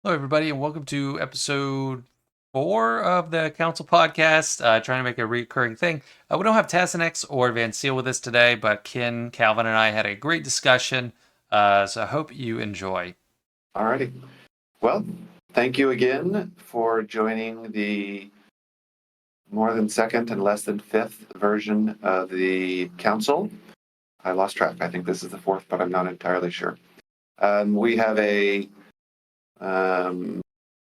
Hello, everybody, and welcome to episode 4 of the Council Podcast. Trying to make a recurring thing. We don't have Tassanex or Van Seal with us today, but Ken, Calvin, and I had a great discussion. So I hope you enjoy. Alrighty. Well, thank you again for joining the more than second and less than fifth version of the council. I lost track. I think this is the fourth, but I'm not entirely sure. We have a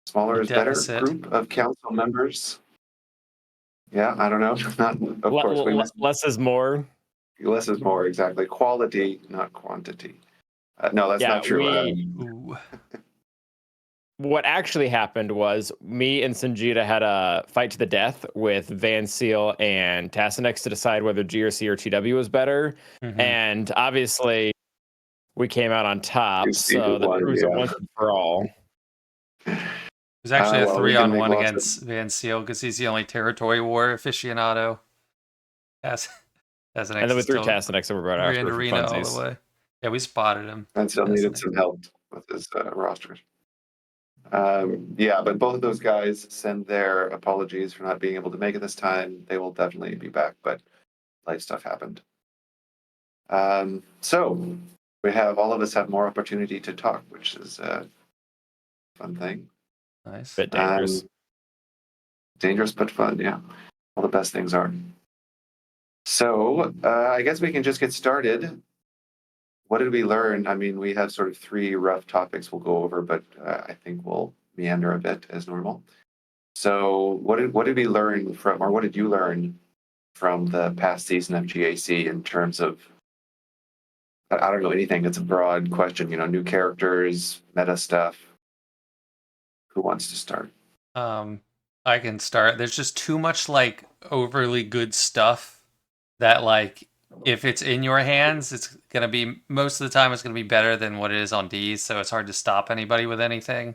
smaller is better Deficit. group of council members. Yeah, I don't know. Not, of course, we must. Less is more. Less is more, exactly. Quality, not quantity. No, that's Yeah, not true. Ooh. What actually happened was me and Sanjita had a fight to the death with Van Seal and Tassanex to decide whether GRC or TW was better. Mhm. And obviously, we came out on top. You see So who that won, proves it yeah. once and for all. It was actually a well, we can 3-on-1 make lots against Van Seal because he's the only territory war aficionado. Tassanex And then we is threw still Tassanex over right ran after for arena all the funsies. way. Yeah, we spotted him. And still needed Tassanex. some help with his roster. Yeah, but both of those guys send their apologies for not being able to make it this time. They will definitely be back, but life stuff happened. So we have all of us have more opportunity to talk, which is a fun thing. Nice. Bit dangerous. Dangerous but fun, yeah. All the best things are. So I guess we can just get started. What did we learn? I mean, we have sort of three rough topics we'll go over, but I think we'll meander a bit as normal. So what did we learn from, or what did you learn from the past season of GAC in terms of, I don't know, anything? It's a broad question, new characters, meta stuff. Who wants to start? I can start. There's just too much like overly good stuff that like if it's in your hands, it's gonna be most of the time it's gonna be better than what it is on D's, so it's hard to stop anybody with anything.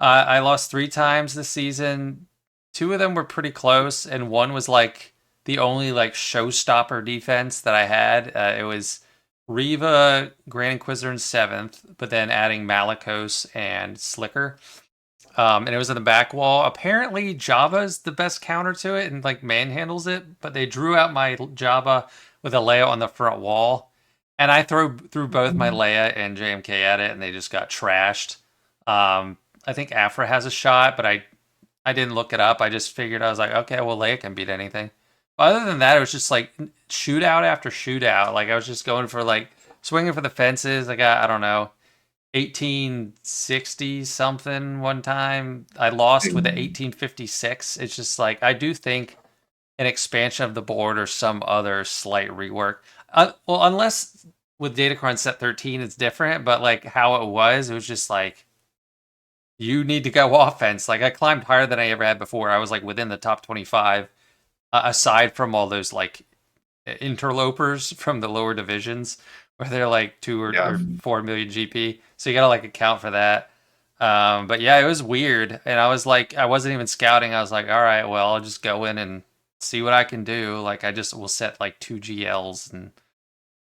I lost 3 times this season. 2 of them were pretty close, and one was like the only like showstopper defense that I had. It was Riva, Grand Inquisitor in 7th, but then adding Malicos and Slicker. And it was in the back wall. Apparently, Java's the best counter to it and like manhandles it, but they drew out my Java with a Leia on the front wall, and I threw both my Leia and JMK at it, and they just got trashed. I think Afra has a shot, but I didn't look it up. I just figured I was like, okay, well Leia can beat anything. But other than that, it was just like shootout after shootout. Like I was just going for like swinging for the fences. I got I don't know 1860 something one time. I lost with the 1856. It's just like I do think an expansion of the board or some other slight rework. Well, unless with Datacron set 13 it's different, but like how it was just like you need to go offense. Like I climbed higher than I ever had before. I was like within the top 25, aside from all those like interlopers from the lower divisions where they're like 2 or 4 million GP. So you gotta like account for that. But yeah, it was weird, and I was like, I wasn't even scouting. I was like, all right, well, I'll just go in and see what I can do. Like I just will set like 2 GLs and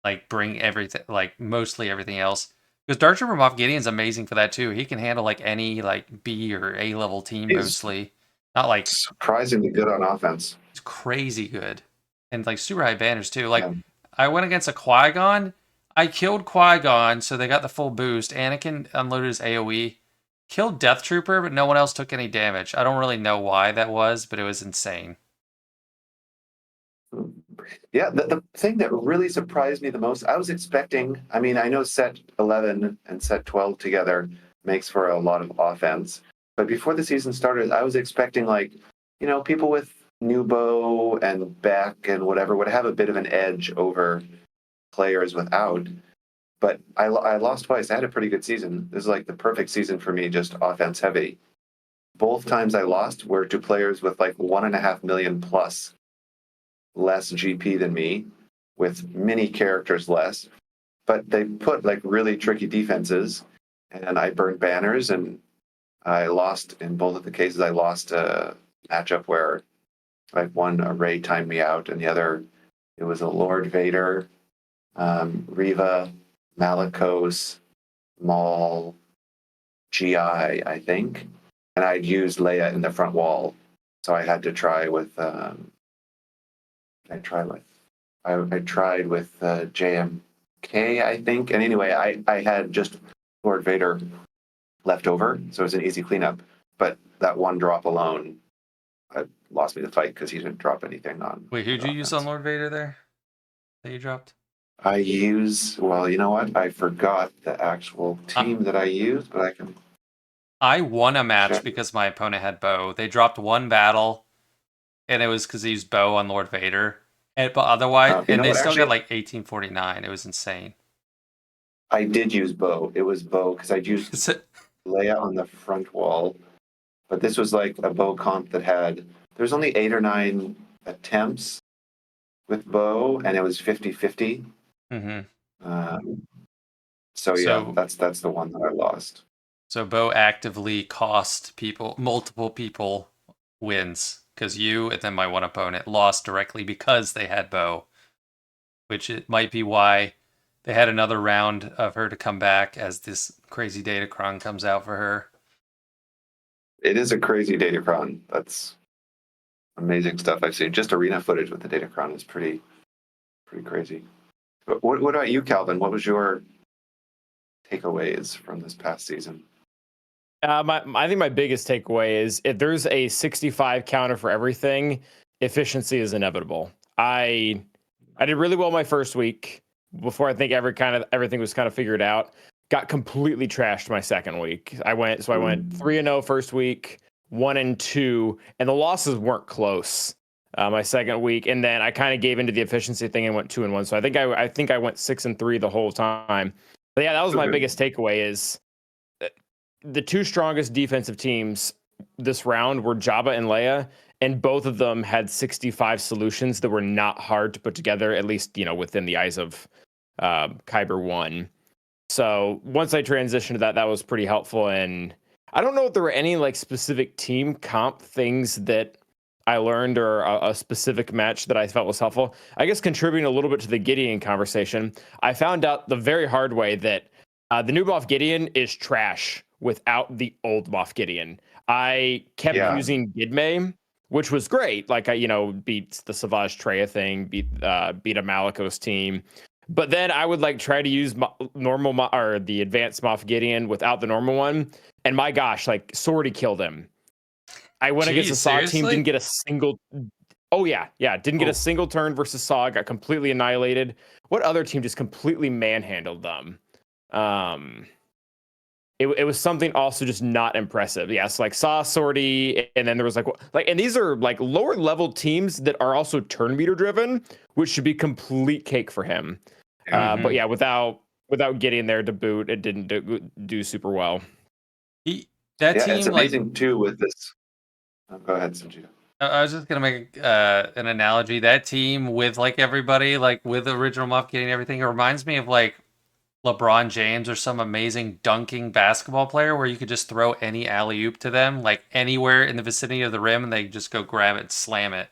like bring everything, like mostly everything else. Because Dark Trooper Moff Gideon's amazing for that too. He can handle like any like B or A level team He's mostly. Not like surprisingly good on offense. he's crazy good. And like super high banners too. Like Yeah. I went against a Qui-Gon. I killed Qui-Gon, so they got the full boost. Anakin unloaded his AoE. Killed Death Trooper, but no one else took any damage. I don't really know why that was, but it was insane. Yeah, the thing that really surprised me the most, I was expecting, I mean, I know set 11 and set 12 together makes for a lot of offense, but before the season started, I was expecting like, people with Nubo and Beck and whatever would have a bit of an edge over players without. But I lost twice. I had a pretty good season. This is like the perfect season for me, just offense heavy. Both times I lost were to players with like 1.5 million plus less GP than me, with many characters less. But they put like really tricky defenses, and I burned banners, and I lost in both of the cases. I lost a matchup where like one array timed me out, and the other it was a Lord Vader, Riva, Malicos, Maul, GI, I think, and I'd used Leia in the front wall, so I had to try with. I tried with JMK, I think, and anyway, I had just Lord Vader left over, so it was an easy cleanup. But that one drop alone lost me the fight because he didn't drop anything on. Wait, who'd you use on Lord Vader there? That you dropped? Well, you know what? I forgot the actual team that I used, but I can. I won a match check. because my opponent had Bo. They dropped one battle, and it was because he used Bo on Lord Vader. But otherwise, You and know they what? still got Actually, like 1849. It was insane. I did use Bo. It was Bo because I used Leia on the front wall, but this was like a Bo comp that had. There's only 8 or 9 attempts with Bo, and it was 50-50. So yeah, So that's the one that I lost. So Bo actively cost multiple people wins because you and then my one opponent lost directly because they had Bo, which it might be why they had another round of her to come back as this crazy Datacron comes out for her. It is a crazy Datacron. That's amazing stuff I've seen. Just arena footage with the Datacron is pretty crazy. But what about you, Calvin? What was your takeaways from this past season? I think my biggest takeaway is if there's a 65 counter for everything, efficiency is inevitable. I did really well my first week before I think everything was kind of figured out. Got completely trashed my second week. I went 3-0 first week, 1-2, and the losses weren't close. My second week, and then I kind of gave into the efficiency thing and went 2-1. So I think I went 6-3 the whole time. But yeah, that was my biggest takeaway is the two strongest defensive teams this round were Jabba and Leia, and both of them had 65 solutions that were not hard to put together, at least, within the eyes of Kyber 1. So once I transitioned to that, that was pretty helpful. And I don't know if there were any like specific team comp things that I learned or a specific match that I felt was helpful. I guess contributing a little bit to the Gideon conversation, I found out the very hard way that the new Moff Gideon is trash without the old Moff Gideon. I kept using Gidme, which was great. Like I, beat the Savage Treya thing, beat a Malikos team. But then I would like try to use or the advanced Moff Gideon without the normal one, and my gosh, like Swordy killed him. I went against the Saw team, didn't get a single. Oh yeah, didn't get a single turn versus Saw. Got completely annihilated. What other team just completely manhandled them? It was something also just not impressive. Yes, like Saw, Swordy, and then there was and these are like lower level teams that are also turn meter driven, which should be complete cake for him. But yeah, without getting there to boot, it didn't do super well. It's amazing too with this. Go ahead, Sanjita. I was just gonna make an analogy. That team with like everybody, like with the original Moff Gideon and everything, it reminds me of like LeBron James or some amazing dunking basketball player where you could just throw any alley-oop to them, like anywhere in the vicinity of the rim, and they just go grab it and slam it.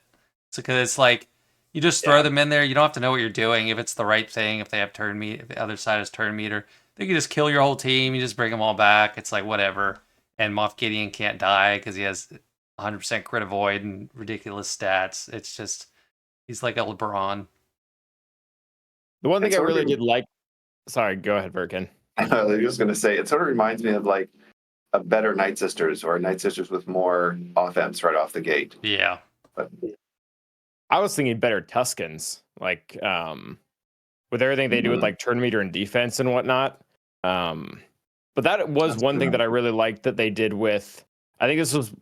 So because it's like you just throw them in there, you don't have to know what you're doing. If it's the right thing, if they have turn meter, if the other side has turn meter, they can just kill your whole team. You just bring them all back. It's like whatever. And Moff Gideon can't die because he has 100% crit avoid and ridiculous stats. It's just he's like a LeBron. The one thing I really did like. Sorry, go ahead, Virkin. I was just going to say, it sort of reminds me of like a better Night Sisters or Night Sisters with more offense right off the gate. Yeah. But I was thinking better Tuskens, like with everything they do with like turn meter and defense and whatnot. But that was one thing that I really liked that they did with. I think this was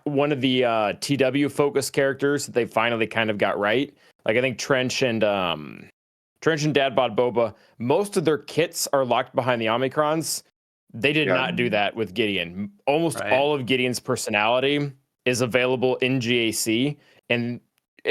one of the TW focused characters that they finally kind of got right. Like I think Trench and Dad Bod Boba, most of their kits are locked behind the Omicrons. They did not do that with Gideon. Almost all of Gideon's personality is available in GAC. And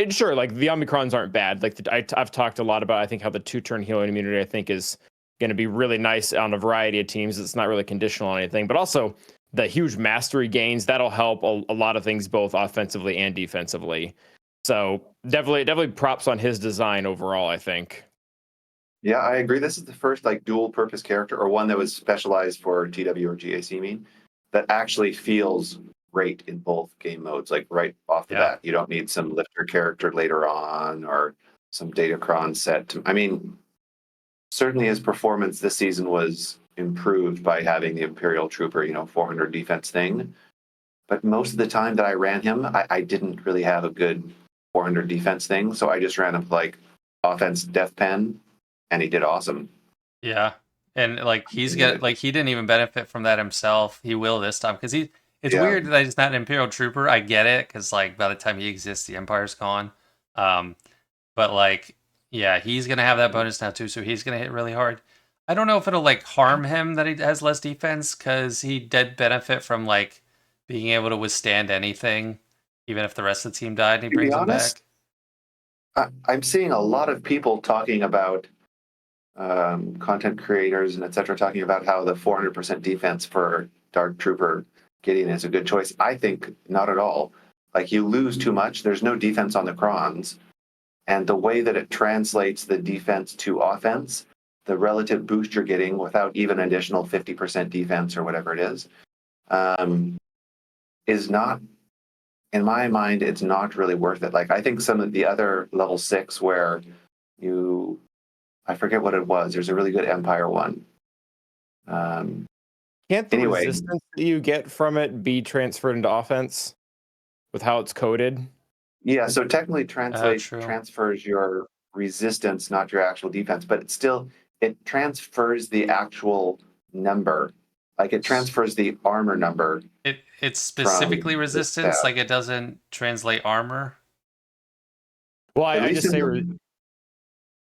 sure, like the Omicrons aren't bad. Like I've talked a lot about, I think, how the 2-turn healing immunity, I think, is going to be really nice on a variety of teams. It's not really conditional on anything. But also the huge mastery gains, that'll help a lot of things, both offensively and defensively. So definitely props on his design overall, I think. Yeah, I agree. This is the first like dual purpose character or one that was specialized for TW or GAC mean that actually feels great in both game modes, like right off the Yeah. bat. You don't need some lifter character later on or some Datacron set. I mean, certainly his performance this season was improved by having the Imperial Trooper, 400 defense thing. But most of the time that I ran him, I didn't really have a good 400 defense thing. So I just ran him like offense death pen and he did awesome. Yeah. And like he didn't even benefit from that himself. He will this time because it's Yeah. weird that he's not an Imperial Trooper. I get it because like by the time he exists, the Empire's gone. Um, but like yeah, he's gonna have that bonus now too, so he's gonna hit really hard. I don't know if it'll like harm him that he has less defense because he did benefit from like being able to withstand anything, even if the rest of the team died and he To be brings him honest, back. I'm seeing a lot of people talking about content creators and etc. talking about how the 400% defense for Dark Trooper Gideon is a good choice. I think not at all. Like you lose too much. There's no defense on the Crons, and the way that it translates the defense to offense, the relative boost you're getting without even additional 50% defense or whatever it um, is not, in my mind, it's not really worth it. Like I think some of the other level 6 where you, I forget what it was. There's a really good Empire one. Can't the Anyway, resistance that you get from it be transferred into offense with how it's coded? yeah. So technically, True. transfers your resistance, not your actual defense, but it transfers the actual number. Like it transfers the armor number It's specifically from the resistance, stat. like it doesn't translate armor. Well, At I least just in say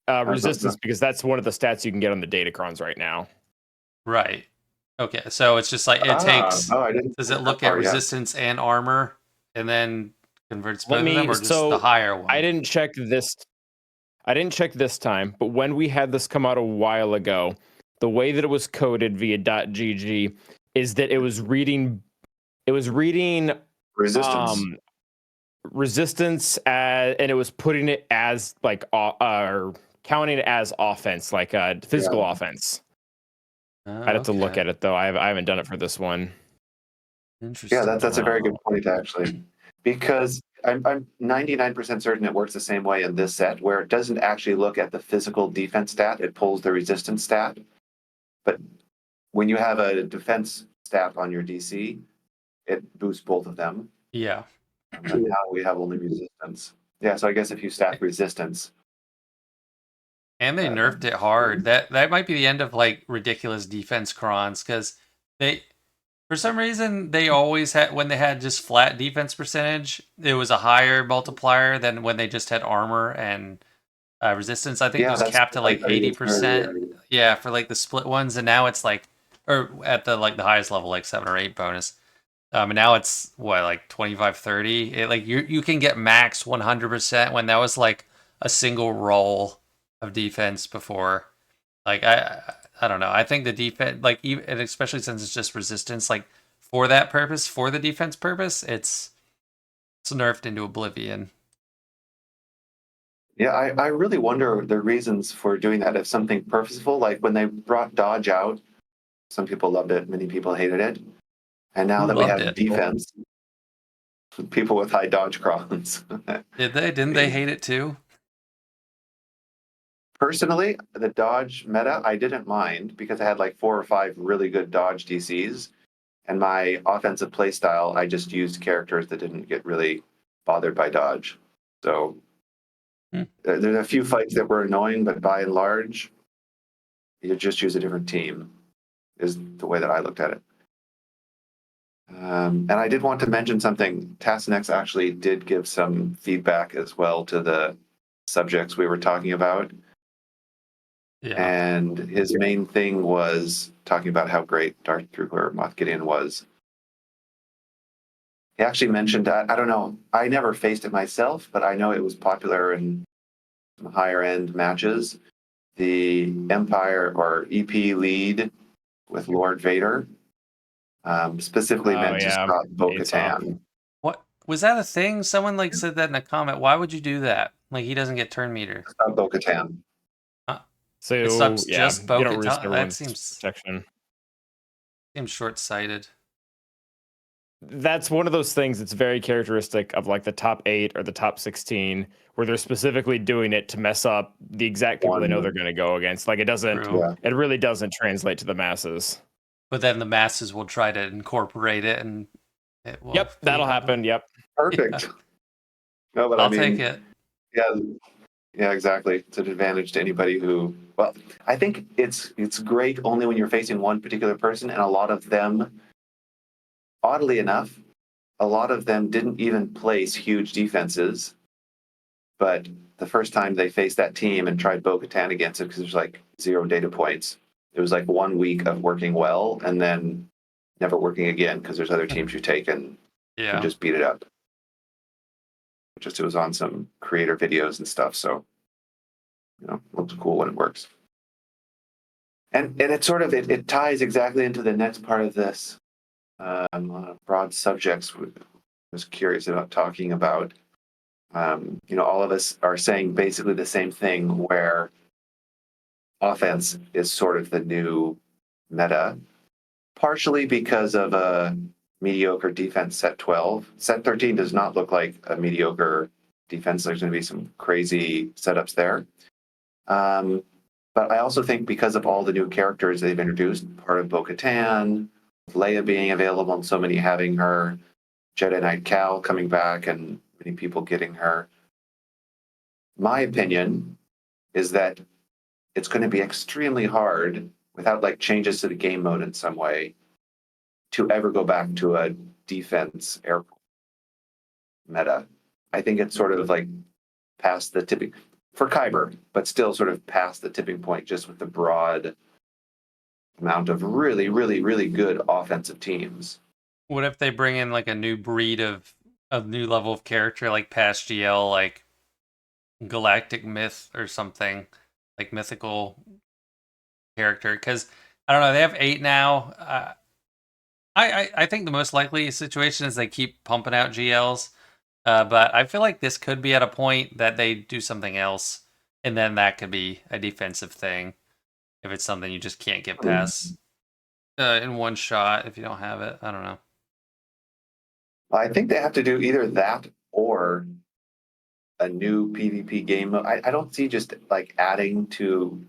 the resistance because that's one of the stats you can get on the Datacrons right now. Right. Okay, so it's just like it takes. oh, I didn't Does go it that look at far yet. resistance and armor, and then converts Let both of them, me. or just the So higher I one? didn't check this. I didn't check this time, but when we had this come out a while ago, the way that it was coded via .gg is that it was reading. It was reading Resistance. um resistance as, and it was putting it as like counting it as offense, like physical Yeah. offense. I'd Oh, have to look okay. at it though. I haven't done it for this one. Yeah, Interesting to that's a very good know. point actually, because I'm 99% certain it works the same way in this set, where it doesn't actually look at the physical defense stat; it pulls the resistance stat. But when you have a defense stat on your DC, it boosts both of them. Yeah. But now we have only resistance. Yeah, so I guess if you stack resistance, And they nerfed it hard. That might be the end of like ridiculous defense crons because they for some reason they always had when they had just flat defense percentage, it was a higher multiplier than when they just had armor and resistance. I think it yeah, was that's capped at like like 80%. Yeah, for like the split ones, and now it's like or at the like the highest level, like 7 or 8 bonus. And now it's what like 25, 30. It, like you can get max 100% when that was like a single roll of defense before. Like I don't know. I think the defense like even and especially since it's just resistance like for that purpose, for the defense purpose, it's nerfed into oblivion. Yeah, I really wonder the reasons for doing that. If something purposeful, like when they brought dodge out, some people loved it, many people hated it. And now Who that we loved have it? defense, people with high dodge crons. Did they? Didn't they hate it too? Personally, the dodge meta, I didn't mind because I had like 4 or 5 really good dodge DCs. And my offensive playstyle, I just used characters that didn't get really bothered by dodge. So Hmm. there's a few fights that were annoying, but by and large, you just use a different team, is the way that I looked at it. And I did want to mention something. Tasnex actually did give some feedback as well to the subjects we were talking about. Yeah. And his main thing was talking about how great Darth Trooper Moff Gideon was. He actually mentioned, I don't know, I never faced it myself, but I know it was popular in some higher end matches. The Empire or EP lead with Lord Vader, specifically Oh meant to yeah, stop Bo Aesop. Katan. What was that a thing? Someone like said that in a comment. Why would you do that? Like he doesn't get turn meter. Stop Bo Katan. Huh? So It stops yeah, just you don't Bo-Katan. risk That everyone's seems protection. short-sighted. That's one of those things that's very characteristic of like the top 8 or the top 16, where they're specifically doing it to mess up the exact people they know they're One, going to go against. Like True. yeah, it really doesn't translate to the masses. But then the masses will try to incorporate it, and it will Yep, that'll happen. Yep. Yeah, perfect. No, but I I'll take mean, it. yeah, yeah, exactly. It's an advantage to anybody who. Well, I think it's great only when you're facing one particular person, and a lot of them, oddly enough, a lot of them didn't even place huge defenses. But the first time they faced that team and tried Bo-Katan against it, because there's like 0 data points, it was like 1 week of working well, and then never working again because there's other teams you take and Yeah. just beat it up. Just it was on some creator videos and stuff, so looks cool when it works. And it sort of it ties exactly into the next part of this broad subjects. I was curious about talking about. All of us are saying basically the same thing, where offense is sort of the new meta, partially because of a mediocre defense set 12. Set 13 does not look like a mediocre defense. There's going to be some crazy setups there. But I also think because of all the new characters they've introduced, part of Bo-Katan, Leia being available and so many having her, Jedi Knight Cal coming back and many people getting her. My opinion is that it's going to be extremely hard without like changes to the game mode in some way to ever go back to a defense air meta. I think it's sort of like past the tipping for Kyber, but still sort of past the tipping point just with the broad amount of really, really, really good offensive teams. What if they bring in like a new breed of a new level of character, like past GL, like galactic myth or something, like mythical character? Because I don't know, they have 8 now. I think the most likely situation is they keep pumping out GLs. But I feel like this could be at a point that they do something else, and then that could be a defensive thing if it's something you just can't get past in one shot if you don't have it. I don't know. I think they have to do either that or a new PvP game mode. I don't see just like adding to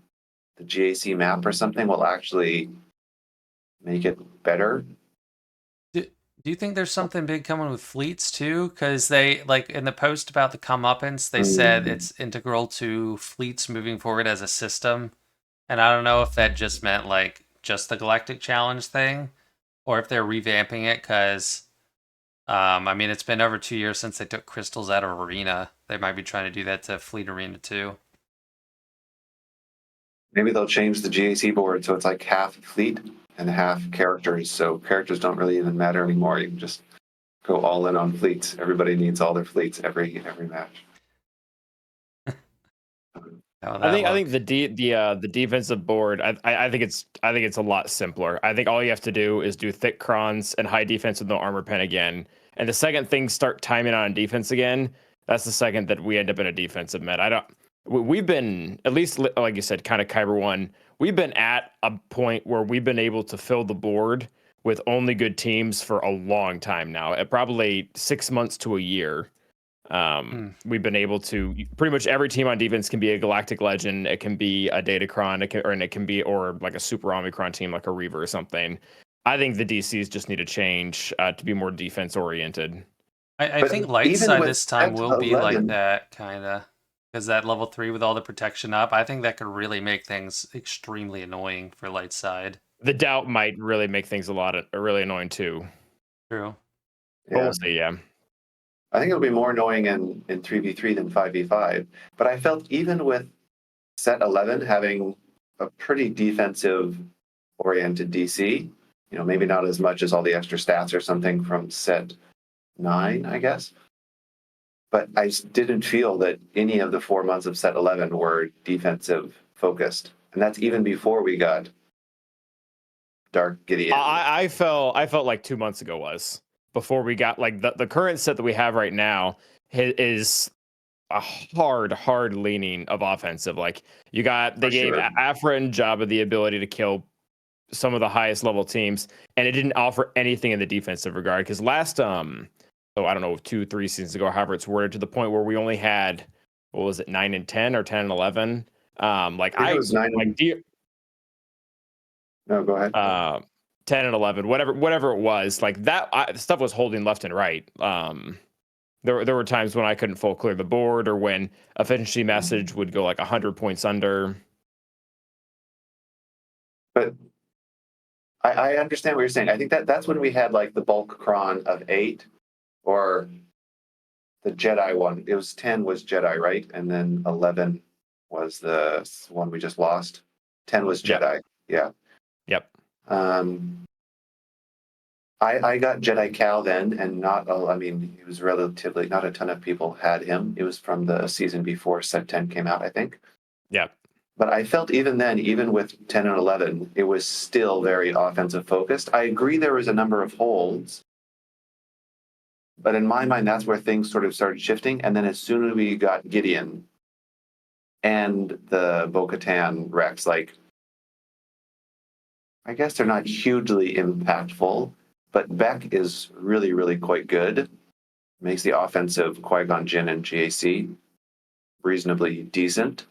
the GAC map or something will actually make it better. Do you think there's something big coming with fleets too? Because they, like in the post about the comeuppance, they said Mm. it's integral to fleets moving forward as a system. And I don't know if that just meant like just the Galactic Challenge thing, or if they're revamping it. Because I mean, it's been over 2 years since they took crystals out of Arena. They might be trying to do that to Fleet Arena too. Maybe they'll change the GAC board so it's like half fleet and half characters. So characters don't really even matter anymore. You can just go all in on fleets. Everybody needs all their fleets every match. How would I that think look? the defensive board. I think it's a lot simpler. I think all you have to do is do thick crons and high defense with no armor pen again. And the second things start timing on defense again, that's the second that we end up in a defensive meta. I don't. We've been, at least like you said, kind of Kyber 1. We've been at a point where we've been able to fill the board with only good teams for a long time now. At probably 6 months to a year. Hmm. We've been able to pretty much every team on defense can be a Galactic Legend. It can be a Datacron, it can be or like a Super Omicron team like a Reaver or something. I think the DCs just need to change to be more defense oriented. I But think light even side with this time set will be like 11, that, kind of. Because that level 3 with all the protection up, I think that could really make things extremely annoying for light side. The doubt might really make things a lot really annoying too. True. But yeah, we'll see. Yeah. I think it'll be more annoying in 3v3 than 5v5. But I felt even with set 11 having a pretty defensive oriented DC, maybe not as much as all the extra stats or something from set 9, I guess. But I didn't feel that any of the 4 months of set 11 were defensive focused. And that's even before we got Dark Gideon. I felt like 2 months ago was before we got like the current set that we have right now is a hard leaning of offensive. Like they For gave sure. Afra and Jabba the ability to kill some of the highest level teams, and it didn't offer anything in the defensive regard. Because last so I don't know, 2-3 seasons ago, however it's worded, to the point where we only had, what was it, 9 and 10 or 10 and 11. Like I think it was nine. No, go ahead. 10 and 11, whatever it was, like that stuff was holding left and right. There were times when I couldn't full clear the board, or when efficiency message would go like 100 points under. But I understand what you're saying. I think that's when we had like the bulk cron of 8, or the Jedi one. It was 10 was Jedi, right? And then 11 was the one we just lost. 10 was Jedi. Yeah. Yep. I got Jedi Cal then, and I mean, it was relatively, not a ton of people had him. It was from the season before Set 10 came out, I think. Yeah. But I felt even then, even with 10 and 11, it was still very offensive focused. I agree there was a number of holds, but in my mind, that's where things sort of started shifting. And then as soon as we got Gideon and the Bo-Katan Rex, like, I guess they're not hugely impactful, but Beck is really, really quite good. Makes the offensive Qui-Gon Jinn and GAC reasonably decent.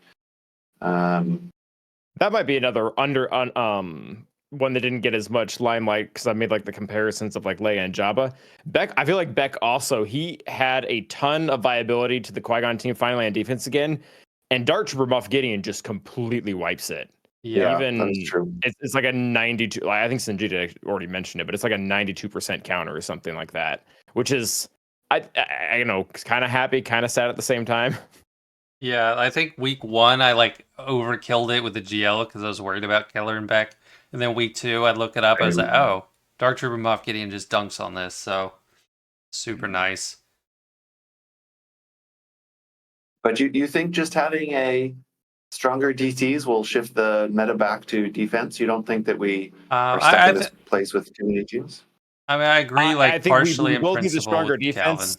That might be another one that didn't get as much limelight, because I made like the comparisons of like Leia and Jabba. Beck, I feel like Beck also, he had a ton of viability to the Qui-Gon team finally on defense again, and Dark Trooper Moff Gideon just completely wipes it. Yeah, Even that's true. It's like a 92. Like, I think Sanjita already mentioned it, but it's like a 92% counter or something like that, which is I know, kind of happy, kind of sad at the same time. Yeah, I think week 1 I like overkilled it with the GL because I was worried about Keller and Beck, and then week 2 I'd look it up. I was like, oh, Dark Trooper Moff Gideon just dunks on this, so super nice. But you think just having a stronger DTs will shift the meta back to defense? You don't think that we are stuck in this place with too many teams? I mean, I agree, like, I think partially we in will need the principle stronger with defense. Calvin.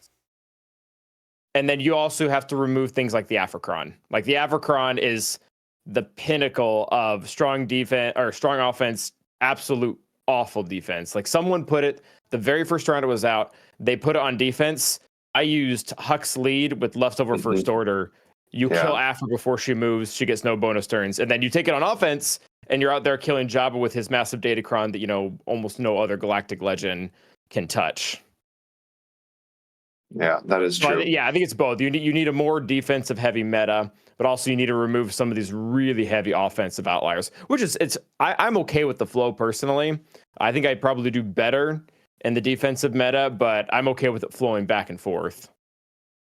And then you also have to remove things like the Africron. Like the Africron is the pinnacle of strong defense or strong offense, absolute awful defense. Like someone put it, the very first round it was out, they put it on defense. I used Huck's lead with leftover first order. You kill Afra before she moves, she gets no bonus turns. And then you take it on offense, and you're out there killing Jabba with his massive datacron that, you know, almost no other galactic legend can touch. Yeah, that is true. I think it's both. You need a more defensive heavy meta, but also you need to remove some of these really heavy offensive outliers, which is I'm okay with the flow personally. I think I'd probably do better in the defensive meta, but I'm okay with it flowing back and forth.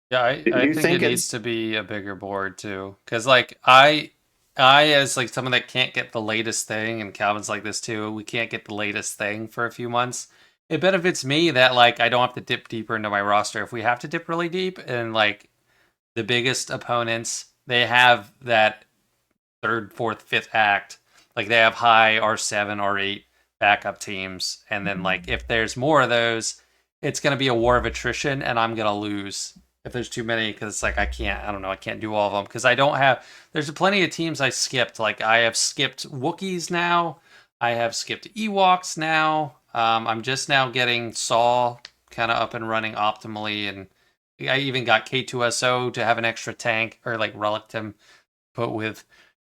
Yeah, I think it needs to be a bigger board too, because like I as like someone that can't get the latest thing, and Calvin's like this too, we can't get the latest thing for a few months. It benefits me that like I don't have to dip deeper into my roster. If we have to dip really deep, and like the biggest opponents, they have that third, fourth, fifth act. Like they have high R7, R8 backup teams, and then like if there's more of those, it's gonna be a war of attrition, and I'm gonna lose if there's too many, because it's like I can't do all of them, because I don't have. There's plenty of teams I skipped. Like I have skipped Wookiees now. I have skipped Ewoks now. I'm just now getting Saw kind of up and running optimally, and I even got K2SO to have an extra tank, or like Relic to put with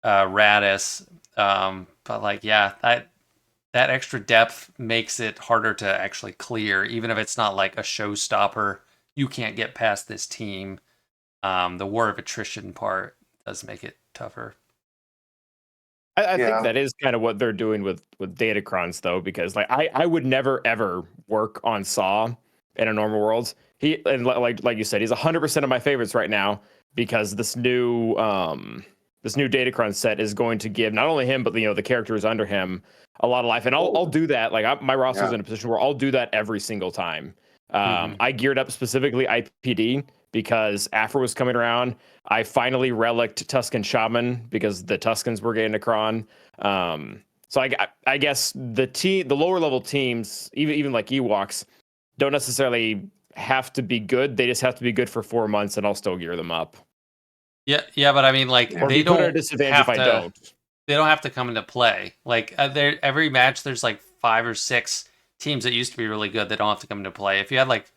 Radis. But like, yeah, that extra depth makes it harder to actually clear, even if it's not like a showstopper. You can't get past this team. The war of attrition part does make it tougher. I think that is kind of what they're doing with Datacrons, though, because like I would never ever work on Saw in a normal world. Like you said, he's 100% of my favorites right now, because this new Datacron set is going to give not only him, but the characters under him a lot of life. And I'll do that. Like my roster's in a position where I'll do that every single time. I geared up specifically IPD because Afra was coming around. I finally relicked Tusken Shaman because the Tuskens were getting a cron. So I guess the lower level teams, even like Ewoks, don't necessarily have to be good. They just have to be good for 4 months, and I'll still gear them up. Yeah, but I mean, like Yeah. Or they be put at a don't disadvantage have if I to. don't. They don't have to come into play. Like there, every match, there's like 5 or 6 teams that used to be really good that don't have to come into play. If you had like,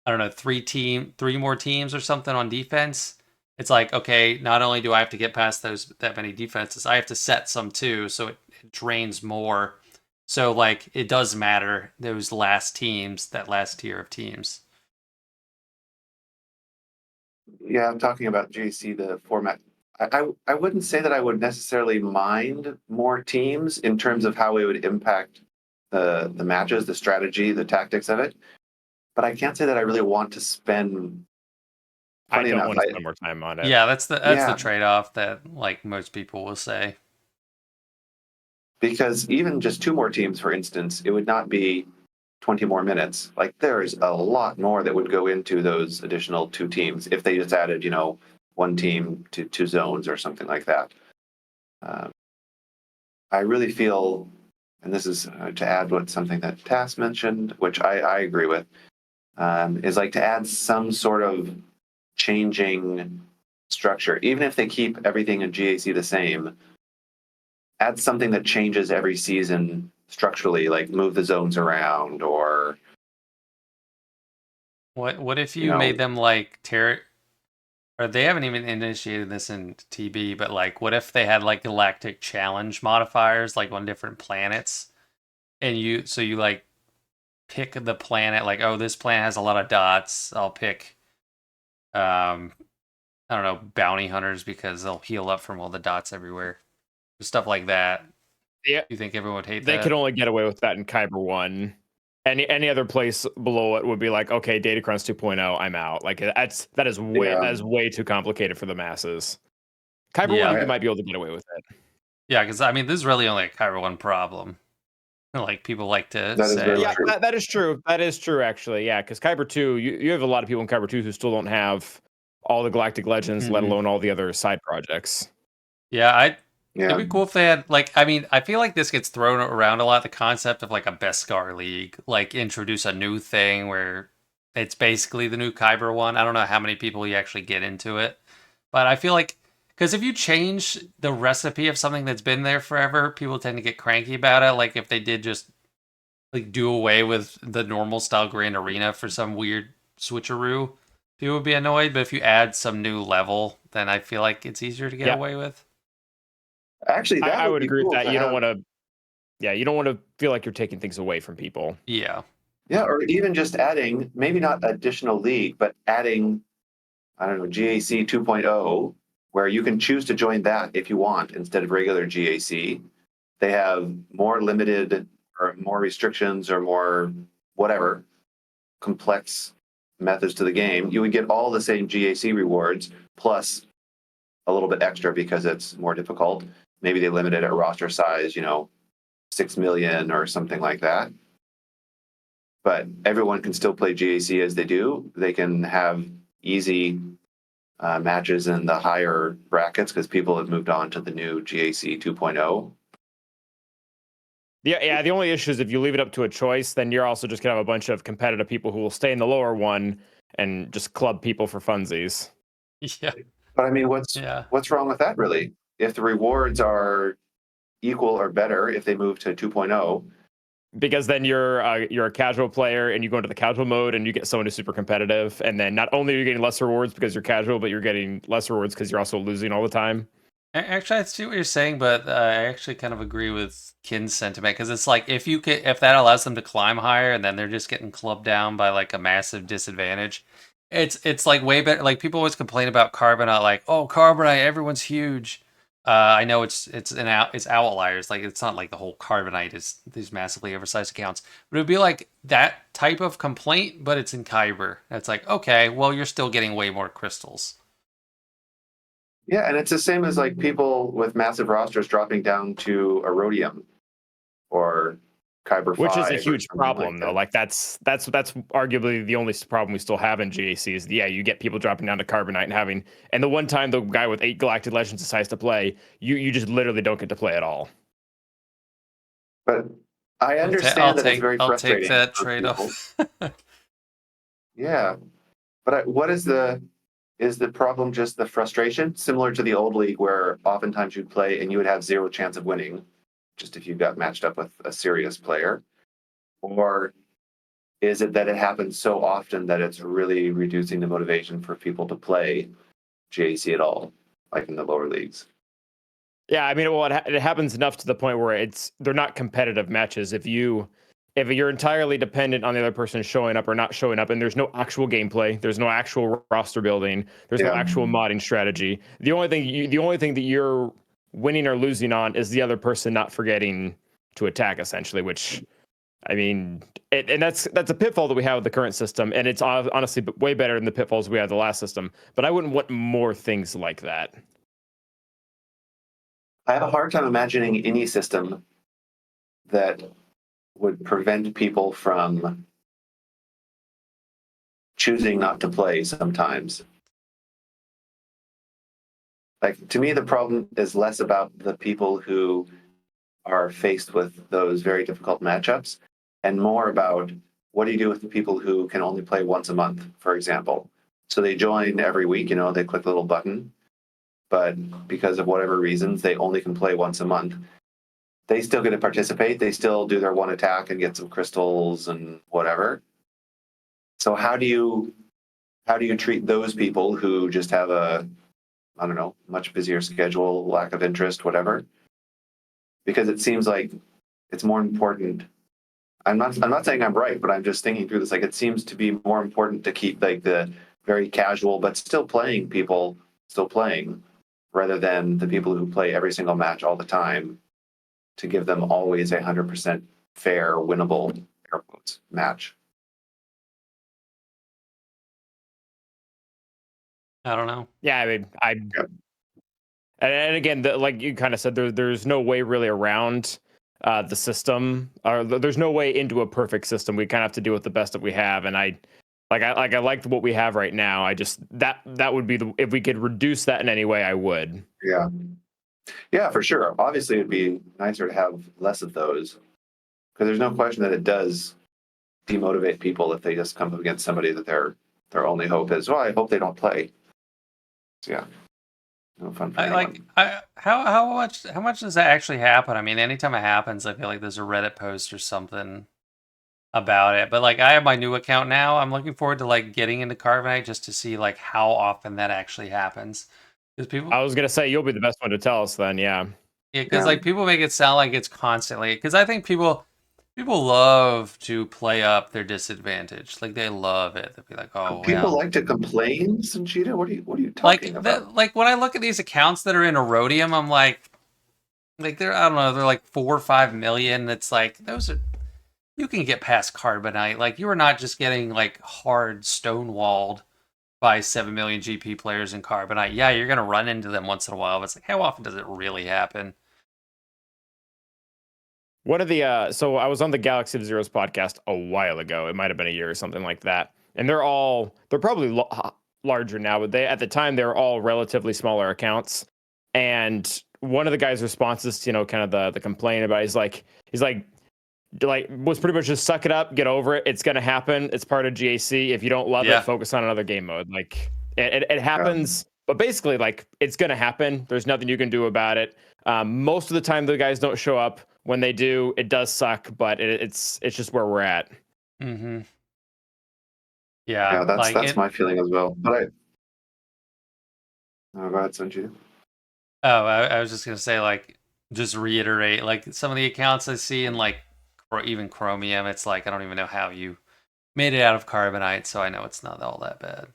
I don't know, 3 more teams or something on defense, it's like, okay, not only do I have to get past that many defenses, I have to set some too, so it drains more. So like it does matter those last teams, that last tier of teams. Yeah, I'm talking about GAC, the format. I wouldn't say that I would necessarily mind more teams in terms of how it would impact the matches, the strategy, the tactics of it. But I can't say that I really want to spend. I Funny don't enough, want to spend more time on it. Yeah, that's the yeah, trade-off that like most people will say. because even just 2 more teams, for instance, it would not be 20 more minutes. Like there is a lot more that would go into those additional 2 teams if they just added, 1 team to 2 zones or something like that. Um, I really feel, and this is to add what something that Tass mentioned, which I agree with, is like to add some sort of changing structure, even if they keep everything in GAC the same. Add something that changes every season structurally, like move the zones around, or What if you you know, made them like or they haven't even initiated this in TB, but like what if they had like galactic challenge modifiers like on different planets and you like pick the planet like, oh, this planet has a lot of dots. I'll pick um I don't know, bounty hunters because they'll heal up from all the dots everywhere. Stuff like that. Yeah, You think everyone would hate they could that? only get away with that in Kyber 1. Any other place below it would be like, okay, Datacrunch 2.0, I'm out. Like that yeah, is way too complicated for the masses. Kyber 1, Yeah. you I, might be able to get away with it. Yeah, because I mean this is really only a Kyber 1 problem. Like people like to that is say very Yeah, like, true. that is true. That is true, actually. Yeah, because Kyber 2, you have a lot of people in Kyber 2 who still don't have all the Galactic Legends, let mhm. alone all the other side projects. Yeah, it'd Yeah, be cool if they had like I mean, I feel like this gets thrown around a lot, the concept of like a Beskar League, like introduce a new thing where it's basically the new Kyber one. I don't know how many people you actually get into it. But I feel like because if you change the recipe of something that's been there forever, people tend to get cranky about it. Like if they did just like do away with the normal style Grand Arena for some weird switcheroo, people would be annoyed. But if you add some new level, then I feel like it's easier to get Yeah, away with. actually, that I would would be agree with cool that. to You don't have. want to, yeah, you don't want to feel like you're taking things away from people. Yeah. Yeah, or even just adding, maybe not additional league, but adding, I don't know, GAC 2.0, where you can choose to join that if you want instead of regular GAC. They have more limited or more restrictions or more whatever complex methods to the game. You would get all the same GAC rewards plus a little bit extra because it's more difficult. Maybe they limit it at roster size, 6 million or something like that. But everyone can still play GAC as they do. They can have easy matches in the higher brackets because people have moved on to the new GAC 2.0. Yeah. The only issue is if you leave it up to a choice, then you're also just gonna have a bunch of competitive people who will stay in the lower one and just club people for funsies. Yeah. But I mean, what's Yeah. what's wrong with that really? If the rewards are equal or better if they move to 2.0, Because then you're a casual player and you go into the casual mode and you get someone who's super competitive, and then not only are you getting less rewards because you're casual, but you're getting less rewards because you're also losing all the time. Actually, I see what you're saying, but I actually kind of agree with Kin's sentiment because it's like if that allows them to climb higher and then they're just getting clubbed down by like a massive disadvantage, it's like way better. Like people always complain about Carbonite, like, oh, Carbonite, everyone's huge. I know it's outliers, like it's not like the whole Carbonite is these massively oversized accounts, but it would be like that type of complaint, but it's in Kyber. It's like, okay, well, you're still getting way more crystals. yeah, and it's the same as like people with massive rosters dropping down to Erodium or Kyber Which is a 5 or huge something like problem, though. that. Like that's arguably the only problem we still have in GAC is yeah, you get people dropping down to Carbonite and having, and the one time the guy with 8 Galactic Legends decides to play, you just literally don't get to play at all. But I I'll understand that it's take very I'll take frustrating that for trade people. off. Yeah, but what is the problem? Just the frustration, similar to the old league, where oftentimes you'd play and you would have zero chance of winning, just if you got matched up with a serious player, or is it that it happens so often that it's really reducing the motivation for people to play GAC at all, like in the lower leagues? Yeah, I mean, well, it happens enough to the point where they're not competitive matches. If you're entirely dependent on the other person showing up or not showing up, and there's no actual gameplay, there's no actual roster building, there's no Yeah, actual modding strategy. The only thing that you're winning or losing on is the other person not forgetting to attack, essentially. Which, I mean, and that's a pitfall that we have with the current system, and it's honestly way better than the pitfalls we had the last system. But I wouldn't want more things like that. I have a hard time imagining any system that would prevent people from choosing not to play sometimes. Like, to me, the problem is less about the people who are faced with those very difficult matchups and more about what do you do with the people who can only play once a month, for example. So they join every week, they click the little button, but because of whatever reasons, they only can play once a month. They still get to participate. They still do their one attack and get some crystals and whatever. So how do you treat those people who just have a, I don't know, much busier schedule, lack of interest, whatever? Because it seems like it's more important. I'm not saying I'm right, but I'm just thinking through this. Like, it seems to be more important to keep like the very casual but still playing people still playing, rather than the people who play every single match all the time, to give them always 100% fair, winnable, air quotes, match. I don't know. Yeah, I mean, Yep. and again, like you kind of said, there's no way really around the system, or there's no way into a perfect system. We kind of have to deal with the best that we have, and I like what we have right now. I just that would be if we could reduce that in any way, I would. Yeah. Yeah, for sure. Obviously, it'd be nicer to have less of those, because there's no question that it does demotivate people if they just come up against somebody that their only hope is, well, I hope they don't play. So yeah, no fun for I like anyone. how much does that actually happen? I mean, anytime it happens, I feel like there's a Reddit post or something about it. But like I have my new account now. I'm looking forward to like getting into Carbonite just to see like how often that actually happens. Because people, I was gonna say you'll be the best one to tell us then. Yeah. yeah, because Yeah. like people make it sound like it's constantly. Because I think people love to play up their disadvantage. Like they love it. They'll be like, oh People well. like to complain, Sanchita. What are you Like talking that, about? like when I look at these accounts that are in Erodium, I'm like they're I don't know, they're like 4 or 5 million. It's like those are you can get past Carbonite. Like you are not just getting like hard stonewalled by 7 million GP players in Carbonite. Yeah, you're gonna run into them once in a while, but it's like how often does it really happen? One of the so I was on the Galaxy of Zeros podcast a while ago. It might have been a year or something like that. And they're probably larger now, but they at the time they were all relatively smaller accounts. And one of the guys' responses to, kind of the complaint about he's like was pretty much just suck it up, get over it. It's gonna happen. It's part of GAC. If you don't love it, Yeah. focus on another game mode. Like it Yeah. happens, but basically, like it's gonna happen. There's nothing you can do about it. Most of the time, the guys don't show up. When they do, it does suck, but it's just where we're at. Mm-hmm. Yeah. Yeah, that's Like that's it. my feeling as well. But go ahead, Sanchita. Oh, I was just gonna say like just reiterate like some of the accounts I see in like even Chromium. It's like I don't even know how you made it out of Carbonite, so I know it's not all that bad.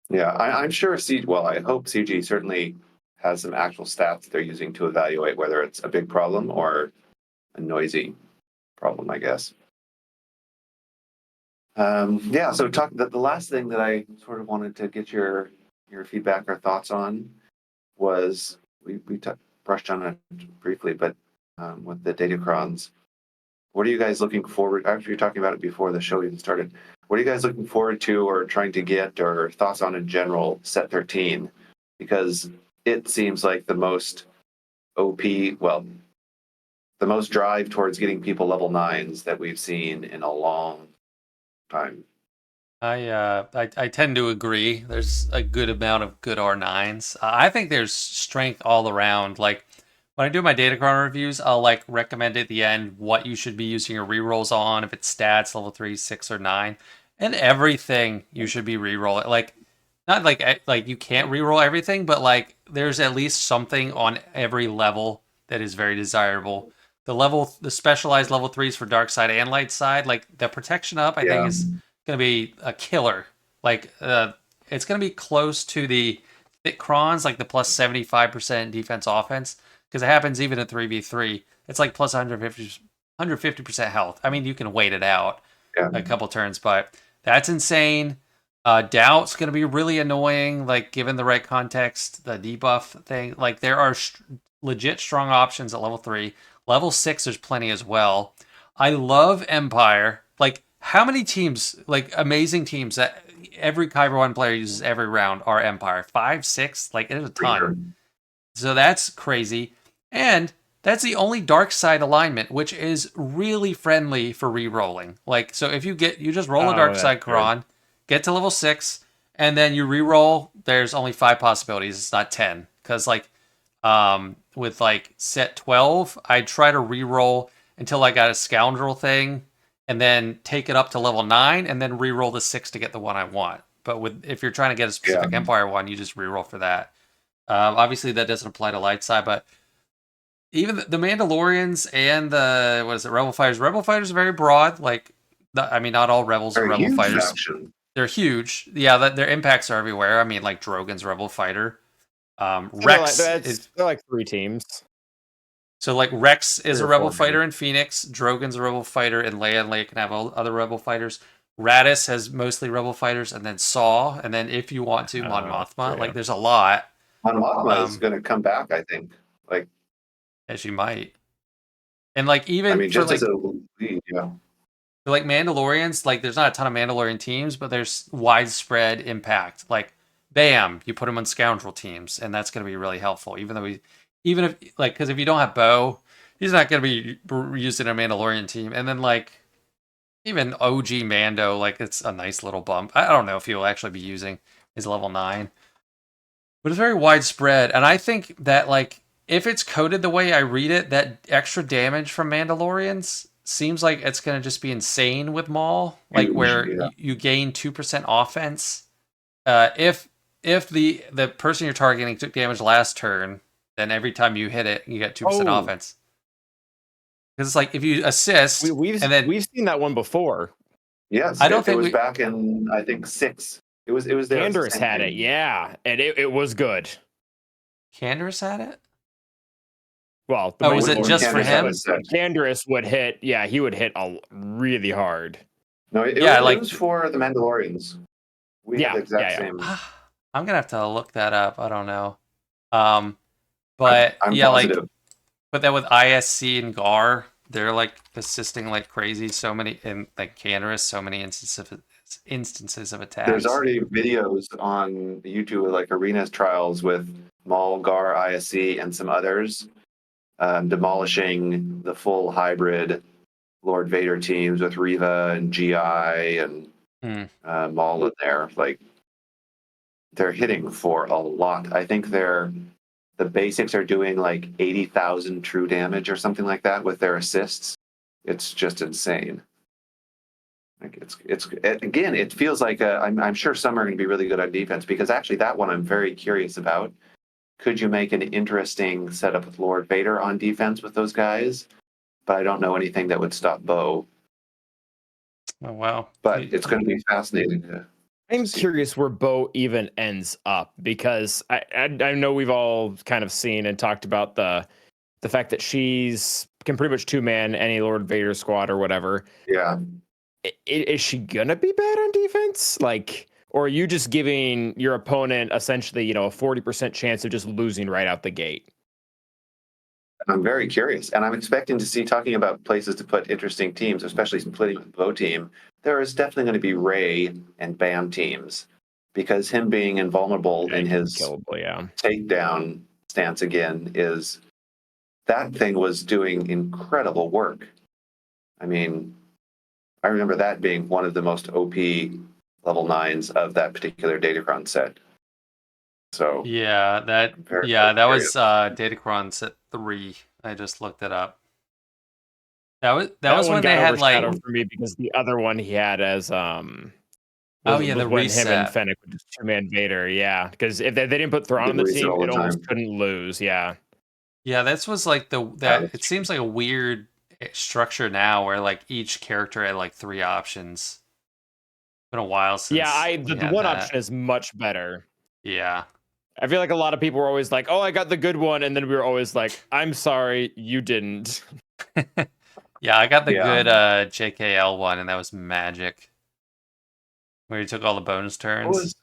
Yeah, I'm sure well, I hope CG certainly has some actual stats they're using to evaluate whether it's a big problem or a noisy problem, I guess. Yeah, so the last thing that I sort of wanted to get your feedback or thoughts on was we brushed on it briefly, but with the datacrons, what are you guys looking forward? Actually, you're talking about it before the show even started. What are you guys looking forward to, or trying to get, or thoughts on in general? Set 13, because it seems like the most OP, well, the most drive towards getting people level 9s that we've seen in a long time. I tend to agree. There's a good amount of good R9s. I think there's strength all around. Like when I do my Datacron reviews, I'll like recommend at the end what you should be using your rerolls on, if it's stats, level 3, 6, or 9. And everything you should be rerolling. Like not like you can't reroll everything, but like there's at least something on every level that is very desirable. The specialized level 3s for dark side and light side, like the protection up, I think Yeah, is gonna be a killer. Like it's gonna be close to the thick crons, like the plus 75% defense offense, because it happens even in 3v3. It's like plus 150% health. I mean, you can wait it out yeah, a couple turns, but that's insane. Doubt's going to be really annoying, like given the right context, the debuff thing. Like there are legit strong options at level 3. Level 6, there's plenty as well. I love Empire. Like, how many teams, like amazing teams that every Kyber 1 player uses every round are Empire? 5, 6? Like, there's a for ton. sure. So that's crazy. And that's the only dark side alignment, which is really friendly for re-rolling. Like, so if you just roll a Oh, dark that's side good. Quran, get to level 6, and then you re-roll, there's only 5 possibilities. It's not 10. Because, like, with like set 12, I'd try to re-roll until I got a scoundrel thing, and then take it up to level 9, and then re-roll the 6 to get the one I want. But if you're trying to get a Yeah, specific Empire one, you just re-roll for that. Obviously, that doesn't apply to light side, but even the Mandalorians and the what is it, Rebel Fighters? Rebel Fighters are very broad. Like, I mean, not all rebels are very Rebel huge Fighters. faction. They're huge. Yeah, their impacts are everywhere. I mean, like Drogon's Rebel Fighter. So they're like Rex is they're like 3 teams. so like Rex is 3 a or Rebel 4 fighter maybe. in Phoenix. Drogon's a Rebel fighter in Leia, and Leia can have other Rebel fighters. Radis has mostly Rebel fighters, and then Saw, and then if you want to, Mon Mothma. Yeah. Like, there's a lot. Mon Mothma is Um, going to come back, I think. Like, as you might. And like I even mean, for just as like a lead, yeah. Mandalorians, like there's not a ton of Mandalorian teams, but there's widespread impact. Like, bam, you put them on scoundrel teams, and that's going to be really helpful. Even if like, because if you don't have Bo, he's not going to be used in a Mandalorian team. And then like even OG Mando, like it's a nice little bump. I don't know if he'll actually be using his level 9, but it's very widespread. And I think that like if it's coded the way I read it, that extra damage from Mandalorians seems like it's going to just be insane with Maul, like Huge. where Yeah. you gain 2% offense. If the person you're targeting took damage last turn, then every time you hit it, you get 2% Oh, offense. Because it's like if you assist and then we've seen that one before. Yes, I don't it think was we back in, I think, 6. It was there as the Canderous same had it, thing. yeah, and it was good. Canderous had it. Well, the Oh, was When it Mandalorian just for Candace Canderous had a him? would set. Canderous would hit. Yeah, he would hit really hard. No, Yeah, it like was for the Mandalorians. We had the Yeah, exact yeah, same. I'm gonna have to look that up. I don't know. Um, I'm, but I'm yeah, like positive. put that with ISC and GAR, they're like assisting like crazy. So many in like Canderous, so many instances of There's attacks. already videos on YouTube of like arenas trials with Maul, Gar, ISC, and some others demolishing the full hybrid Lord Vader teams with Riva and GI and Hmm. Maul in there. Like they're hitting for a lot. I think the basics are doing like 80,000 true damage or something like that with their assists. It's just insane. Like it's again, it feels like I'm sure some are going to be really good on defense because actually that one I'm very curious about. Could you make an interesting setup with Lord Vader on defense with those guys? But I don't know anything that would stop Bo. Oh wow. But it's going to be fascinating to I'm see. curious where Bo even ends up because I know we've all kind of seen and talked about the fact that she's can pretty much 2-man any Lord Vader squad or whatever. Yeah, Is she gonna be bad on defense? Like, or are you just giving your opponent essentially, a 40% chance of just losing right out the gate? I'm very curious, and I'm expecting to see talking about places to put interesting teams, especially splitting with the Bo team. There is definitely going to be Ray and Bam teams because him being invulnerable Yeah, in his killable, yeah. takedown stance again is that thing was doing incredible work. I mean, I remember that being one of the most OP level 9s of that particular Datacron set. So Yeah, I'm very, very that curious. was Datacron set 3. I just looked it up. That That was one when they got had like overshadowed for me because the other one he had as oh was yeah, was the when him and reset. Fennec were just two-man Vader. Yeah, because if they didn't put Thrawn They on the reset team, all it the almost time. couldn't lose. Yeah. Yeah, this was like Yeah, that. that's It true. seems like a weird structure now, where like each character had like 3 options. Been a while Yeah, since we the had one that. option is much better. Yeah. I feel like a lot of people were always like, "Oh, I got the good one," and then we were always like, "I'm sorry, you didn't." Yeah, I got the Yeah. good JKL one, and that was magic, where you took all the bonus What turns. was?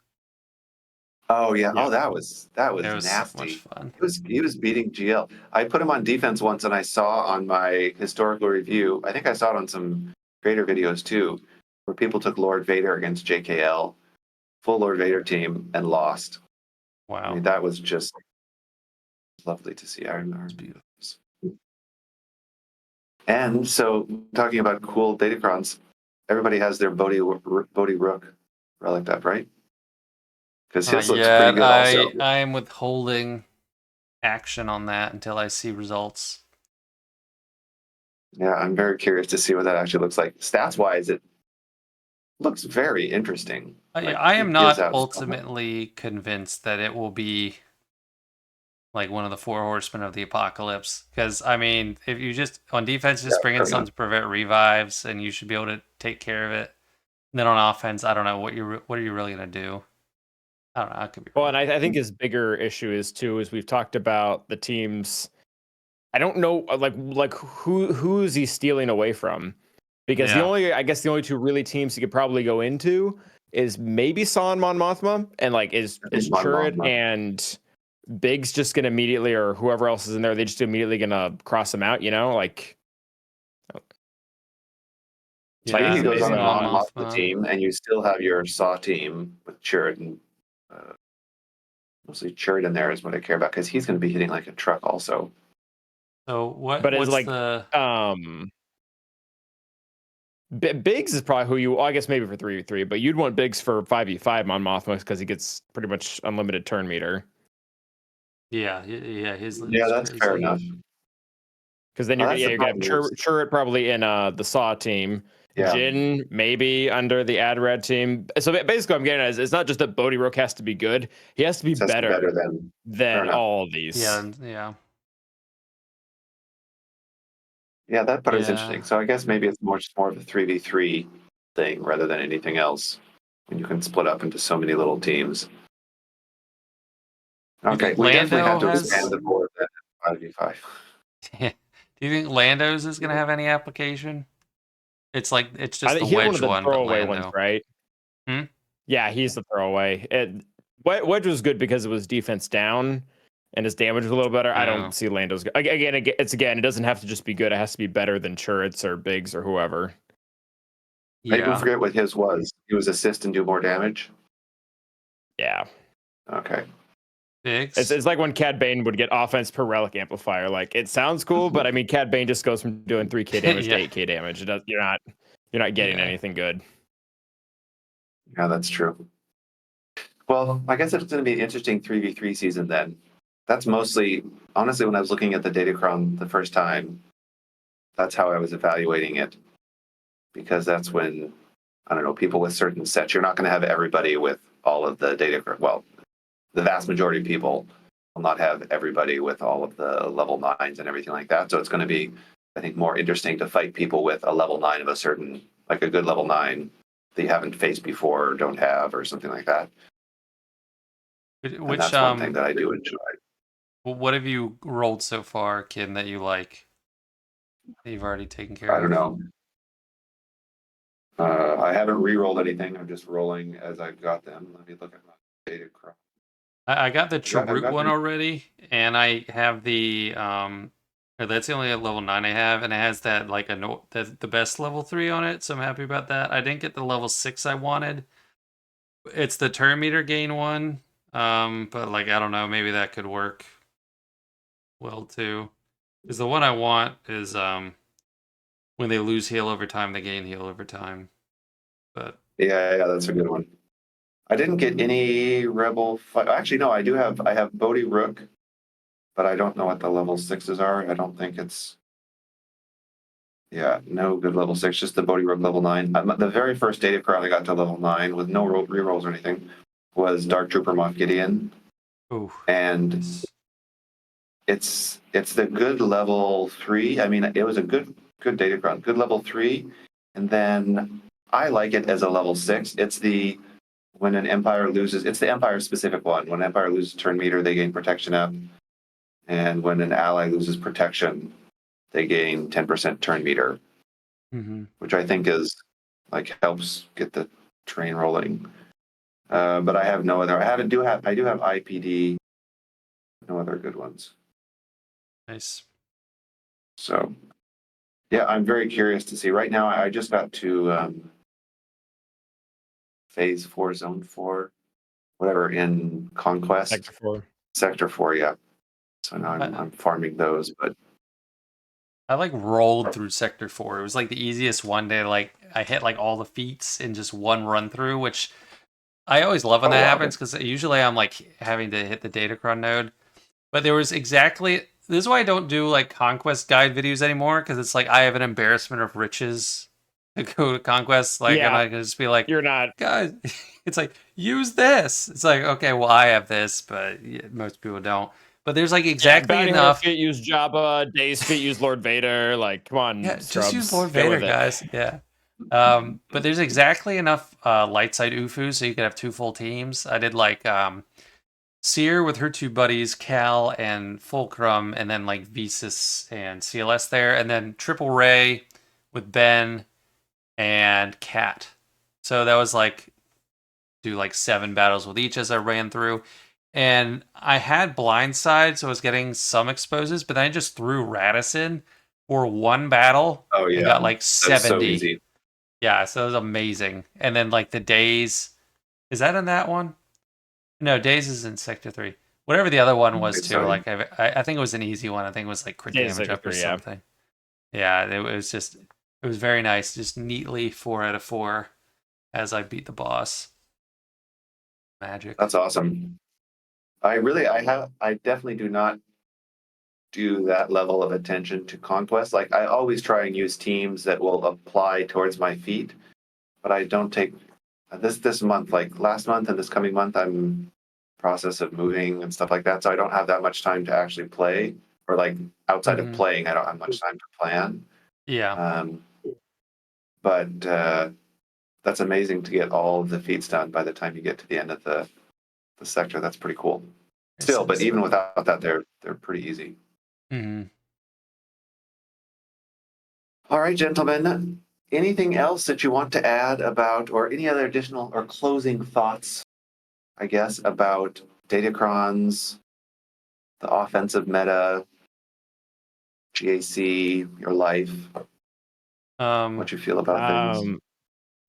Oh yeah. Yeah. Oh, that It was was so much nasty. fun. He was beating GL. I put him on defense once, and I saw on my historical review. I think I saw it on some Vader videos too, where people took Lord Vader against JKL, full Lord Vader team, and lost. I Wow. mean, that was just lovely to see. I remember. It's beautiful. And so, talking about cool datacrons, everybody has their Bodhi Rook relic up, right? Because his looks pretty Yeah, good, also. I am withholding action on that until I see results. Yeah, I'm very curious to see what that actually looks like. Stats wise, it looks very interesting. Like I he am gives not out so much. ultimately convinced that it will be like one of the 4 horsemen of the apocalypse. Because I mean, if you just on defense, Yeah, just bring in fair something enough. to prevent revives, and you should be able to take care of it. And then on offense, I don't know what are you really gonna do? I don't know. I could be Well, wrong. and I think his bigger issue is too is we've talked about the teams. I don't know, like who is he stealing away from? Because Yeah, I guess the only two really teams he could probably go into is maybe Son Mon Mothma and like I think is Mon Churret Mothma. and Biggs just gonna immediately or whoever else is in there, they just immediately gonna cross him out, you know? Like I think yeah, he Jeez, goes maybe on the amazing. Mon Mon Mothma Mothma. team, and you still have your Saw team with Chirrut and mostly Chirrut in there is what I care about because he's going to be hitting like a truck also. So But it's what's like the Biggs is probably who you. Well, I guess maybe for 3v3, but you'd want Biggs for 5v5 on Mothma because he gets pretty much unlimited turn meter. yeah, his loot Yeah, is that's fair crazy. have. Because then Well, that's the you're gonna have problem. Churret probably in the Saw team, Yeah, Jin maybe under the Adred team. So basically, I'm getting at is it's not just that Bodhi Rook has to be good; he has to be it has to be better better than. Fair than enough. all of these. Yeah. Yeah, that part is Yeah. interesting. So I guess maybe it's more of a 3v3 thing rather than anything else. When you can split up into so many little teams. Do you Okay, think we definitely have Lando to expand has? the board then 5v5. Do you think Lando's is gonna have any application? It's I just think the he had one of wedge the one, but throwaway ones, Lando. right? Hmm? Yeah, he's the throwaway. Wedge was good because it was defense down and his damage was a little better. I don't No. see Lando's again. It doesn't have to just be good. It has to be better than Churits or Biggs or whoever. I even Yeah. forget what his was. He was assist and do more damage. Yeah, Okay. Biggs. it's like when Cad Bane would get offense per relic amplifier. Like it sounds cool, but I mean Cad Bane just goes from doing 3k damage to Yeah. 8k damage. You're not getting Yeah. anything good. Yeah, that's true. Well, I guess it's going to be an interesting 3v3 season then. That's mostly, honestly, when I was looking at the Datacron the first time, that's how I was evaluating it. Because that's when, I don't know, people with certain sets, you're not going to have everybody with all of the Datacron. Well, the vast majority of people will not have everybody with all of the level 9s and everything like that. So it's going to be, I think, more interesting to fight people with a level 9 of a certain, like a good level 9 that you haven't faced before or don't have or something like that. And Which that's one thing that I do enjoy. what have you rolled so far, kid, that you like that you've already taken I care don't of? know. I haven't re-rolled anything. I'm just rolling as I've got them. Let me look at my data. I got the I've Chirrut got one them. already, and I have the or that's the only level 9 I have, and it has that like the best level 3 on it, so I'm happy about that. I didn't get the level 6 I wanted. It's the turn meter gain one. But like I don't know, maybe that could work well too. Because the one I want is when they lose heal over time, they gain heal over time. But Yeah, that's a good one. I didn't get any rebel fight. Actually, no, I have Bodhi Rook, but I don't know what the level 6s are. I don't think it's no good level 6, just the Bodhi Rook level 9. The very first data card I got to level 9 with no rerolls or anything was Dark Trooper Moff Gideon. oh, And it's the good level 3. I mean, it was a good data card, good level 3. And then I like it as a level 6. It's the when an Empire loses, it's the Empire specific one. When an Empire loses turn meter, they gain protection up. And when an ally loses protection, they gain 10% turn meter, which I think is like helps get the train rolling. But I have no other. I do have IPD. No other good ones. nice. So yeah, I'm very curious to see. Right now, I just got to phase 4, zone 4, whatever in Conquest. Sector 4. Sector 4, yeah. So now I'm farming those, but I like rolled through Sector 4. It was like the easiest one day. Like I hit like all the feats in just one run through, which I always love when that happens because usually I'm like having to hit the Datacron node. But there was exactly this is why I don't do like conquest guide videos anymore because it's like I have an embarrassment of riches to go to conquest. Like, and I can just be like, you're not. guys, it's like use this. It's like okay, well I have this, but most people don't. But there's like exactly Bounty enough. Hunter feet use Jabba, Days feet use Lord Vader. Like, come on, Yeah, scrubs, just use Lord get Vader, with it. guys. Yeah. But there's exactly enough light side UFU so you could have 2 full teams. I did like Seer with her 2 buddies, Cal and Fulcrum, and then like Visas and CLS there, and then Triple Ray with Ben and Cat. So that was like do like 7 battles with each as I ran through. And I had blindside, so I was getting some exposes, but then I just threw Radisson for 1 battle and got like that's so 70. easy. Yeah, so it was amazing. And then like the days, is that in that one? No, days is in Sector 3. Whatever the other one was too. So, Like I think it was an easy one. I think it was like crit Days is damage Sector up or 3, yeah. something. Yeah, it was just it was very nice. Just neatly 4 out of 4 as I beat the boss. Magic. that's awesome. I definitely do not do that level of attention to conquest. Like I always try and use teams that will apply towards my feet, but I don't take this month, like last month and this coming month, I'm process of moving and stuff like that. So I don't have that much time to actually play, or like outside of playing, I don't have much time to plan. Yeah. But that's amazing to get all of the feats done by the time you get to the end of the sector. That's pretty cool. Still, but even without that, they're pretty easy. All right, gentlemen. Anything else that you want to add about, or any other additional or closing thoughts, I guess, about Datacrons, the offensive meta, GAC, your life, what you feel about things?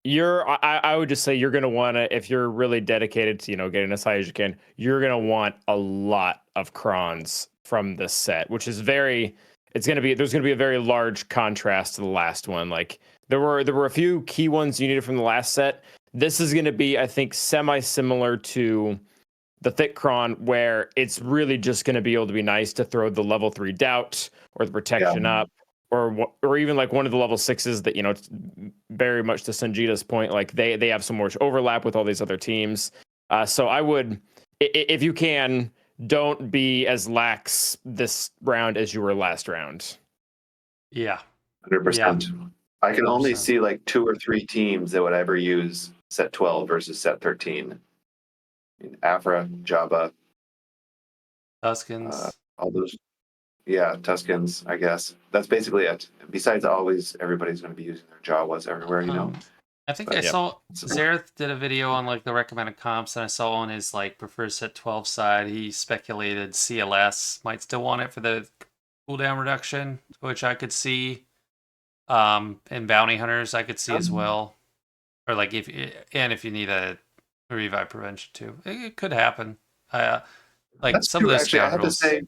I would just say you're gonna want to, if you're really dedicated to getting as high as you can, you're gonna want a lot of crons from this set, which is there's gonna be a very large contrast to the last one. Like there were a few key ones you needed from the last set. This is gonna be, I think, semi-similar to the thick cron, where it's really just gonna be able to be nice to throw the level 3 doubt or the protection up. Or even like one of the level 6s that it's very much to Sanjita's point, like they have some more overlap with all these other teams. So I would, if you can, don't be as lax this round as you were last round. Yeah. 100%. I can only see like 2 or 3 teams that would ever use set 12 versus set 13. I mean, Afra, Jabba, Tuskens. all those. Yeah, Tuskens, I guess. That's basically it. Besides, everybody's going to be using their Jawas everywhere, I think I saw Zareth did a video on like the recommended comps, and I saw on his like preferred set 12 side, he speculated CLS might still want it for the cooldown reduction, which I could see. And bounty hunters I could see as well. Or like if you need a revive prevention too. It could happen. Like That's some true, of those actually. I have to scoundrels. say,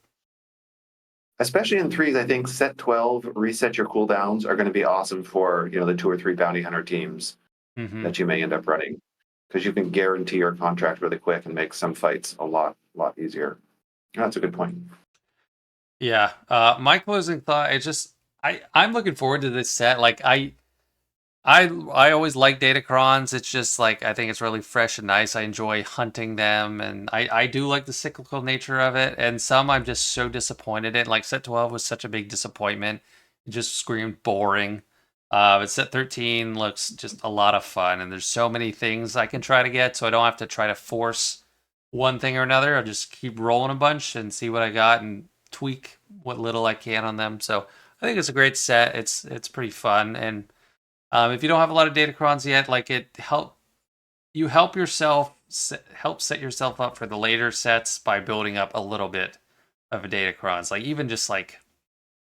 especially in threes, I think set 12, reset your cooldowns are going to be awesome for, the 2 or 3 bounty hunter teams Hmm. that you may end up running. Because you can guarantee your contract really quick and make some fights a lot easier. That's a good point. Yeah. My closing thought, I'm looking forward to this set. Like I always like Datacrons. It's just like I think it's really fresh and nice. I enjoy hunting them, and I do like the cyclical nature of it. And some I'm just so disappointed in. Like set 12 was such a big disappointment. It just screamed boring. But set 13 looks just a lot of fun, and there's so many things I can try to get, so I don't have to try to force one thing or another. I'll just keep rolling a bunch and see what I got and tweak what little I can on them. So I think it's a great set. It's pretty fun, and if you don't have a lot of datacrons yet, like you help yourself help set yourself up for the later sets by building up a little bit of a datacrons. Like even just like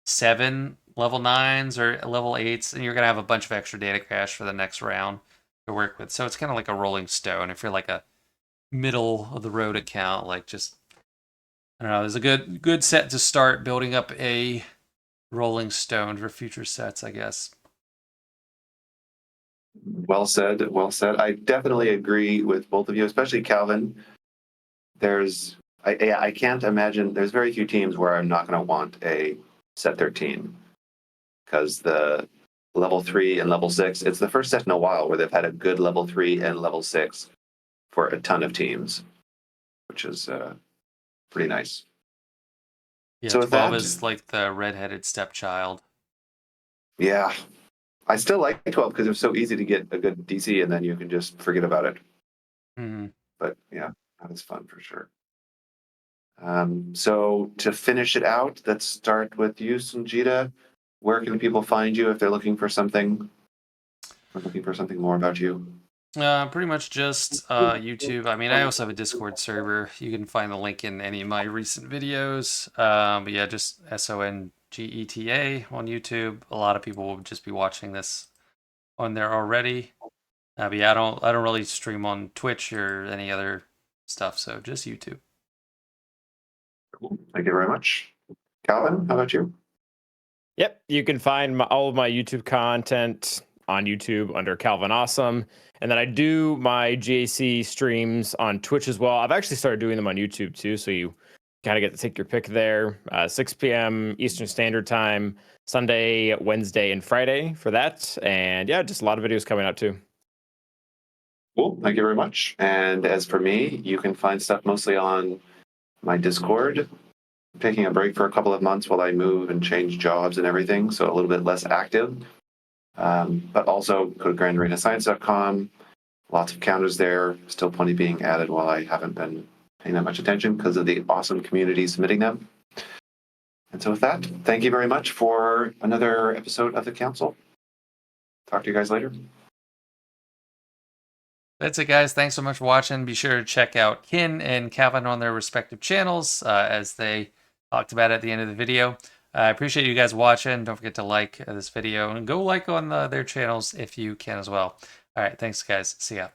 7 level 9s or level 8s, and you're gonna have a bunch of extra data cache for the next round to work with. So it's kind of like a rolling stone. If you're like a middle of the road account, like just I don't know, there's a good set to start building up a rolling stone for future sets, I guess. Well said. Well said. I definitely agree with both of you, especially Calvin. I can't imagine. There's very few teams where I'm not going to want a set 13 because the level 3 and level 6. It's the first set in a while where they've had a good level 3 and level 6 for a ton of teams, which is pretty nice. Yeah, So with 12 that, is like the redheaded stepchild. yeah, I still like 12 because it was so easy to get a good DC and then you can just forget about it. Hmm. But yeah, that was fun for sure. So to finish it out, let's start with you, Sanjita. Where can people find you if they're looking for something or looking for something more about you? Pretty much just YouTube. I mean, I also have a Discord server. You can find the link in any of my recent videos. But yeah, just SONGETA on YouTube. A lot of people will just be watching this on there already. But yeah, I don't really stream on Twitch or any other stuff, so just YouTube. Cool. Thank you very much. Calvin, how about you? Yep, you can find all of my YouTube content on YouTube under Calvin Awesome. And then I do my GAC streams on Twitch as well. I've actually started doing them on YouTube too, so you kind of get to take your pick there. 6 p.m. Eastern Standard Time, Sunday, Wednesday, and Friday for that. And yeah, just a lot of videos coming out too. Cool. Thank you very much. And as for me, you can find stuff mostly on my Discord. I'm taking a break for a couple of months while I move and change jobs and everything, so a little bit less active. But also go to grandarenascience.com. Lots of counters there. Still plenty being added while I haven't been paying that much attention because of the awesome community submitting them. And so with that, thank you very much for another episode of the Council. Talk to you guys later. That's it, guys. Thanks so much for watching. Be sure to check out Kin and Calvin on their respective channels as they talked about at the end of the video. I appreciate you guys watching. Don't forget to like this video and go like on their channels if you can as well. All right. Thanks, guys. See ya.